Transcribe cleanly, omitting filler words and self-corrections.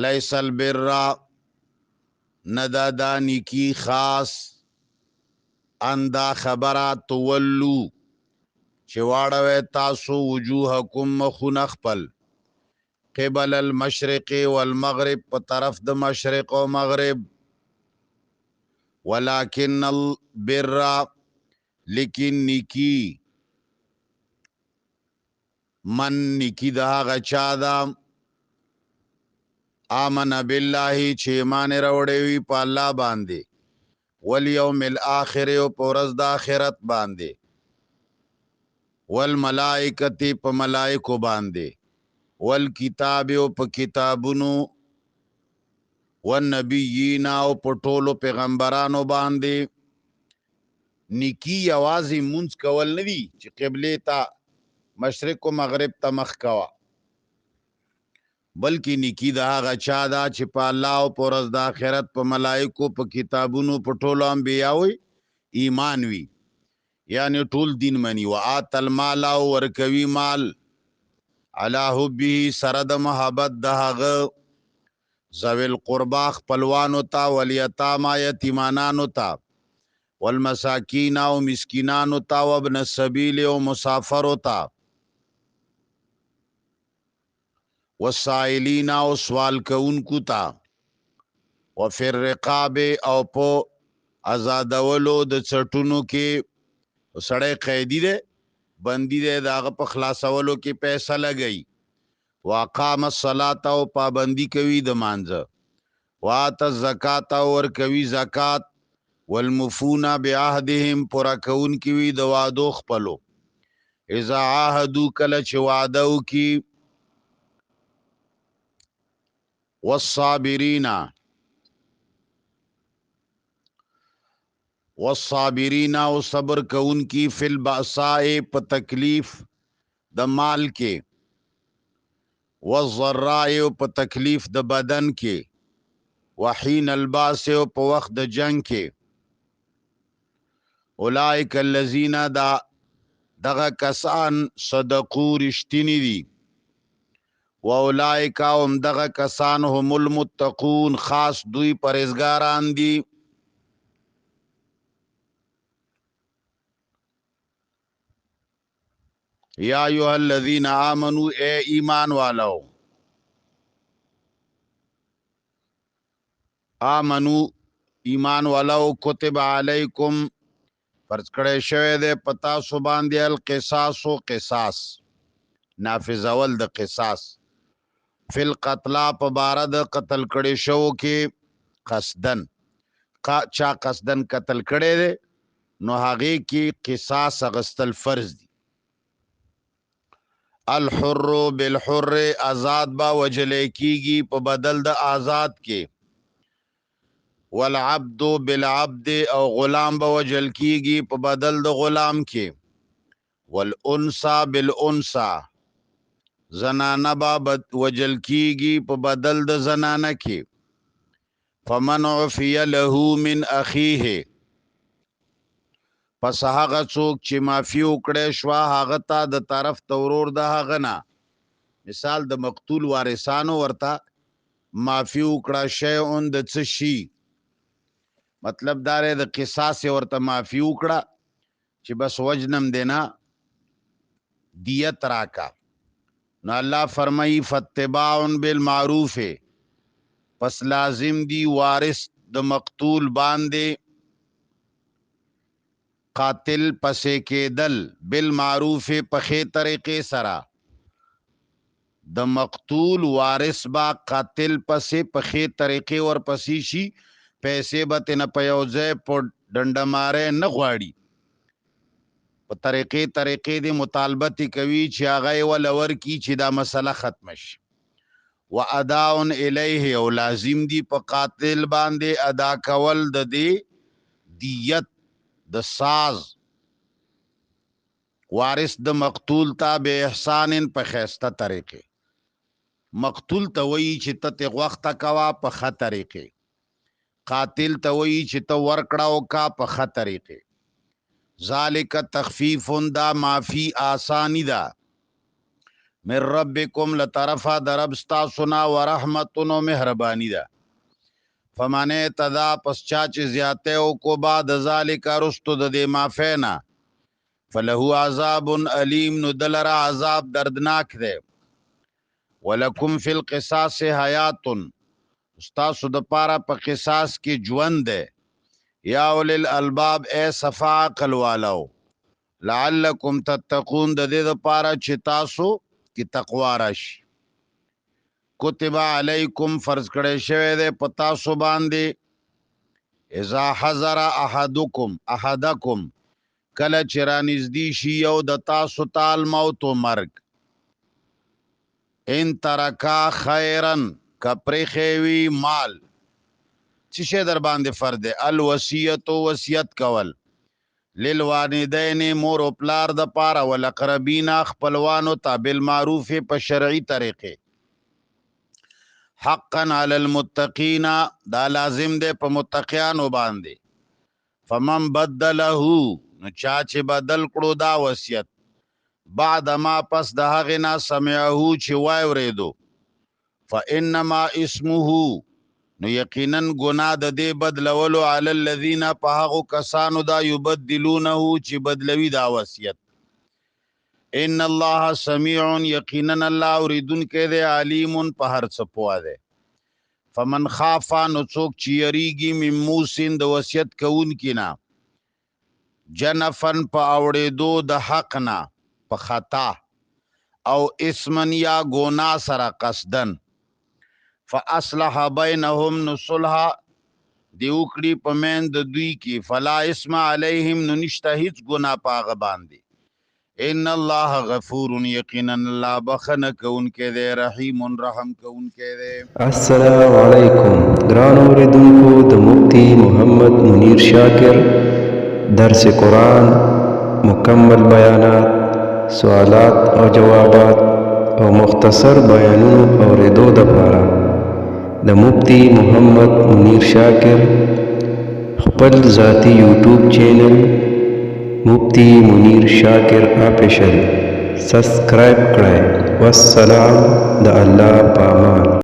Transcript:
لیس البر ندادا نیکی خاص اندا خبره تولو چواړوي تاسو وجوهکم مخون خپل قبل المشرق والمغرب په طرف د مشرق او مغرب ولكن البر لیکن نیکی من نیکی دا غچا دا آمن بالله چې ایمان راوړی وي په الله باندې والیوم الاخر او په ورځ د آخرت باندې والملائکتی په ملائکو باندې والکتاب او په کتابونو والنبیین او په ټولو پیغمبرانو باندې نیکی یوازې مونږ کول نه دي چې قبله ته مشرق و مغرب ته مخ کوا بلکې نیکی دا هغه چا دا چې په الله او په ورځ د آخرت په ملائکو په کتابونو په ټولو انبیاوي ایمان وي یعنی ټول دین مني وآت المال او ورکوي مال علی حبه سره د محبت د هغه ذوی القربا خپلوانو ته والیتاما یتیمانانو ته والمساکین او مسکینانو ته وابن السبیل او مسافرو ته والسائلین او سوال کوونکو ته وفي الرقاب او په آزادولو د څټونو کې سړی قیدی دی بندي دی داغه په خلاصولو کې پیسې لګئی واقام الصلاة او پابندی کوي د مانځه وات الزکات او ور کوي زکات والمفونا بعهدهم پورا کون کوي د وعدو خپلو اذا عاهدوا کله چې وعده وکي والصابرین او صبر کون کی فی البأساء په تکلیف د مال کې والضراء په تکلیف د بدن کې وحین الباس په وخت د جنگ کې اولئک الذین دغه کسان صدقو رښتینی دي و اولئک هم دغه کسان هم المتقون خاص دوی پرهیزګاران دي یا ایها الذین آمنوا اے ایمان والو آمنو ایمان والو کتب علیکم فرض کړی شوی دی پتا سو باندې القصاص و قصاص نافذ اول د قصاص فی القتلا په باره د قتل کړی شو کې قصدن چا قصدن قتل کړی دی نو هغې کې قصاص اغستل فرض دی الحر بالحر آزاد با وجلې کیږي په بدل د آزاد کې والعبد بالعبد او غلام با وجل کیږي په بدل د غلام کې والانثى بالانثى زنانه با وجل کیږي په بدل د زنانه کې فمن عفی له من اخیه پس هغه څوک چې معافي وکړی شوه هغه ته د طرف تورور د هغه نه مثال د مقتول وارثانو ورته معافي وکړه شیئون د څه شي مطلب دا دی د قصاص ورته معافي وکړه چې بس وجنم دینا دیت راکا نو الله فرمایي فاتباع بالمعروف پس لازم دی وارث د مقتول باندې قاتل پسې کېدل بالمعروف په ښې طریقې سره د مقتول وارث با قاتل پسې په ښې طریقې ورپسې شي پیسې به ترنه په یو ځای په ډنډمارۍ نه غواړي په طریقې د مطالبت کوي چې هغه یې وله ورکي چې دا مسله ختمه شي و اداء الیه او لازم دی په قاتل باندې ادا کول د دې دیت د ساز وارث د مقتول ته به احسان په خسته طریقې مقتول ته وایي چې ته غوښته کوا په ښه طریقې قاتل ته وایي چې ته ورکړه وکړه په ښه طریقې ذالک تخفیف دا معافی آسانی ده من ربکم لطرفا درب ستاسونا ورحمتن و مهربانی دا فمن اعتدا پس چاچ زیاته او کو بعد ذالک رستو د دې مافینا فله عذاب علیم نو دلرا عذاب دردناک دے ولکم فی القصاص حیات استاسو د پارا په قصاص کی ژوند دے یا اولی الالباب اے صفا عقل والو لعلکم تتقون د دې د پارا چې تاسو کی تقوا راشي کتب علیکم فرض کړی شوی دی په تاسو باندې اذا حضر احدکم کله چې رانږدې شي یو د تاسو ته الموت و مرګ ان ترکا خیرا که پرېښی وي مال څه شی در باندې فرض دی الوصیت وصیت کول للوالدین مور و پلار د پاره والاقربین خپلوانو ته بالمعروف په شرعي طریقې حقا علی المتقین دا لازم دی په متقیانو باندې فمن بدله نو چا چې بدل کړو دا وصیت بعد ما پس د هغې نه سمعه چې واورېدو فانما اسمه نو یقینا گناه د دې بدلولو علی الذین په هغو کسانو دا یبدلونه چې بدلوي دا وصیت ان الله سمیع یقینا الله اوریدونکی دی علیم په هر څه پوه دی فمن خافا نو څوک چې یریږي من موسن د وصیت کوونکي نه جنفن په اوړېدو د حق نه په خطا او اسمن یا ګناه سره قصدن فاصلح بینهم نو صلح دی وکړي په منځ د دوی کې فلا اسم علیهم نو نشته هیڅ ګناه په هغه باندې ان الله غفور یقینا الله بخنه کوونکی دی رحیم رحم کوونکی دی السلام علیکم ګران اوریدونکو د مفتی محمد منیر شاکر درس قرآن مکمل بیانات سوالات او جوابات او مختصر بیانونو اوریدو دپاره د مفتی محمد منیر شاکر خپل ذاتی یوټیوب چینل مفتی منیر شاکر آفیشل سبسکرائب کړئ والسلام د الله په امان